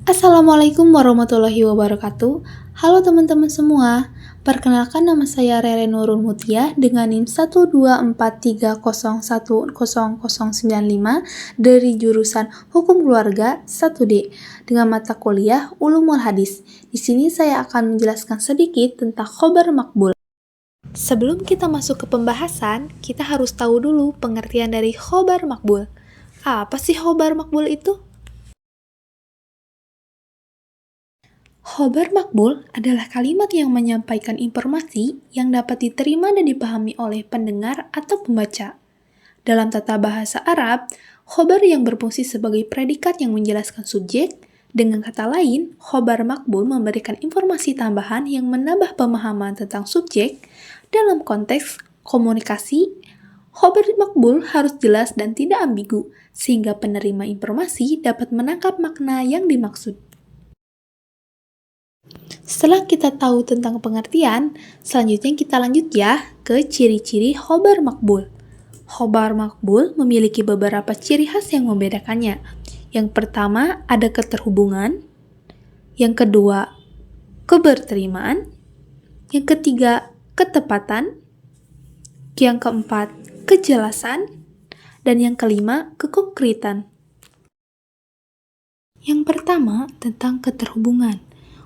Assalamualaikum warahmatullahi wabarakatuh. Halo teman-teman semua. Perkenalkan, nama saya Rere Nurul Mutia dengan NIM 12430100095 dari jurusan Hukum Keluarga 1D dengan mata kuliah Ulumul Hadis. Di sini saya akan menjelaskan sedikit tentang khobar makbul. Sebelum kita masuk ke pembahasan, kita harus tahu dulu pengertian dari khobar makbul. Apa sih khobar makbul itu? Khobar makbul adalah kalimat yang menyampaikan informasi yang dapat diterima dan dipahami oleh pendengar atau pembaca. Dalam tata bahasa Arab, khobar yang berfungsi sebagai predikat yang menjelaskan subjek. Dengan kata lain, khobar makbul memberikan informasi tambahan yang menambah pemahaman tentang subjek. Dalam konteks komunikasi, khobar makbul harus jelas dan tidak ambigu, sehingga penerima informasi dapat menangkap makna yang dimaksud. Setelah kita tahu tentang pengertian, selanjutnya kita lanjut ya ke ciri-ciri khobar makbul. Khobar makbul memiliki beberapa ciri khas yang membedakannya. Yang pertama, ada keterhubungan. Yang kedua, keberterimaan. Yang ketiga, ketepatan. Yang keempat, kejelasan. Dan yang kelima, kekonkretan. Yang pertama, tentang keterhubungan.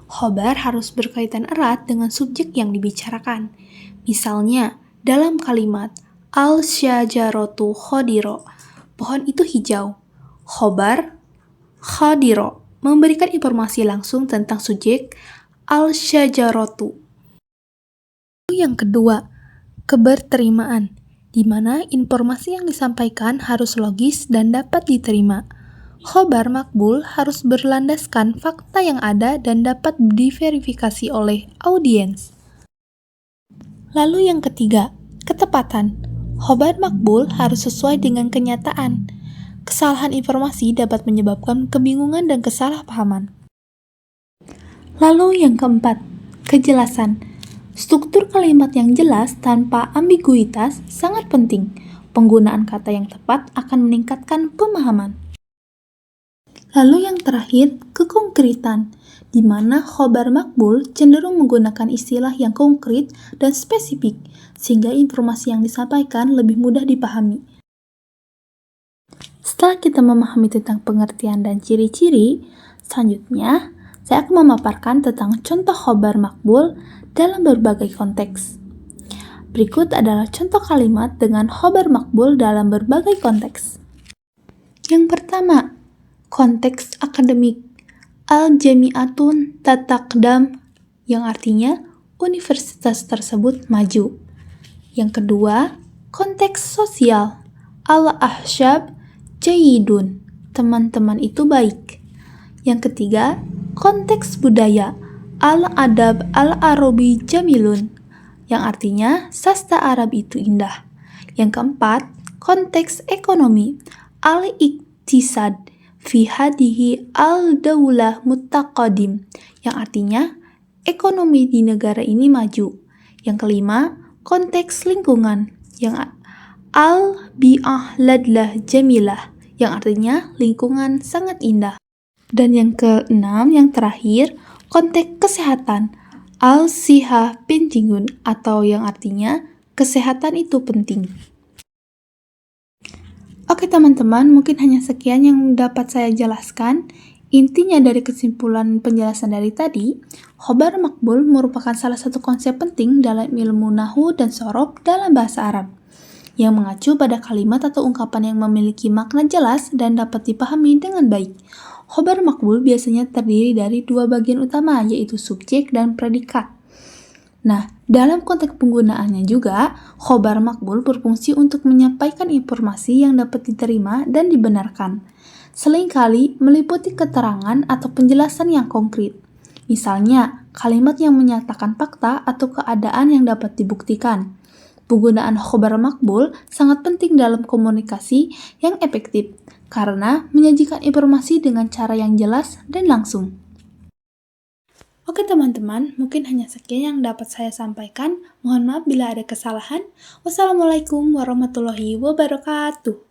Khobar harus berkaitan erat dengan subjek yang dibicarakan. Misalnya, dalam kalimat al-syajaratu khodiro, pohon itu hijau. Khobar khodiro memberikan informasi langsung tentang subjek al-syajaratu. Yang kedua, keberterimaan, di mana informasi yang disampaikan harus logis dan dapat diterima. Khobar makbul harus berlandaskan fakta yang ada dan dapat diverifikasi oleh audiens. Lalu yang ketiga, ketepatan. Khobar makbul harus sesuai dengan kenyataan. Kesalahan informasi dapat menyebabkan kebingungan dan kesalahpahaman. Lalu yang keempat, kejelasan. Struktur kalimat yang jelas tanpa ambiguitas sangat penting. Penggunaan kata yang tepat akan meningkatkan pemahaman. Lalu yang terakhir, kekonkretan, di mana khobar makbul cenderung menggunakan istilah yang konkret dan spesifik, sehingga informasi yang disampaikan lebih mudah dipahami. Setelah kita memahami tentang pengertian dan ciri-ciri, selanjutnya saya akan memaparkan tentang contoh khobar makbul dalam berbagai konteks. Berikut adalah contoh kalimat dengan khobar makbul dalam berbagai konteks. Yang pertama, konteks akademik. Al-jami'atun tataqdam, yang artinya universitas tersebut maju. Yang kedua, konteks sosial. Al-ahsyab jayyidun, teman-teman itu baik. Yang ketiga, konteks budaya. Al-adab al-arabi jamilun, yang artinya sastra Arab itu indah. Yang keempat, konteks ekonomi. Al-iktisad fi hadihi al-daulah muttaqadim, yang artinya ekonomi di negara ini maju. Yang kelima, konteks lingkungan, yang al-bi'ah ladlah jamilah, yang artinya lingkungan sangat indah. Dan yang keenam, yang terakhir, konteks kesehatan. Al-siha pentingun, atau yang artinya kesehatan itu penting. Oke teman-teman, mungkin hanya sekian yang dapat saya jelaskan. Intinya dari kesimpulan penjelasan dari tadi, khobar makbul merupakan salah satu konsep penting dalam ilmu nahwu dan shorof dalam bahasa Arab, yang mengacu pada kalimat atau ungkapan yang memiliki makna jelas dan dapat dipahami dengan baik. Khobar makbul biasanya terdiri dari dua bagian utama, yaitu subjek dan predikat. Nah, dalam konteks penggunaannya juga, khobar makbul berfungsi untuk menyampaikan informasi yang dapat diterima dan dibenarkan. Seringkali meliputi keterangan atau penjelasan yang konkret. Misalnya, kalimat yang menyatakan fakta atau keadaan yang dapat dibuktikan. Penggunaan khobar makbul sangat penting dalam komunikasi yang efektif, karena menyajikan informasi dengan cara yang jelas dan langsung. Oke teman-teman, mungkin hanya sekian yang dapat saya sampaikan. Mohon maaf bila ada kesalahan. Wassalamualaikum warahmatullahi wabarakatuh.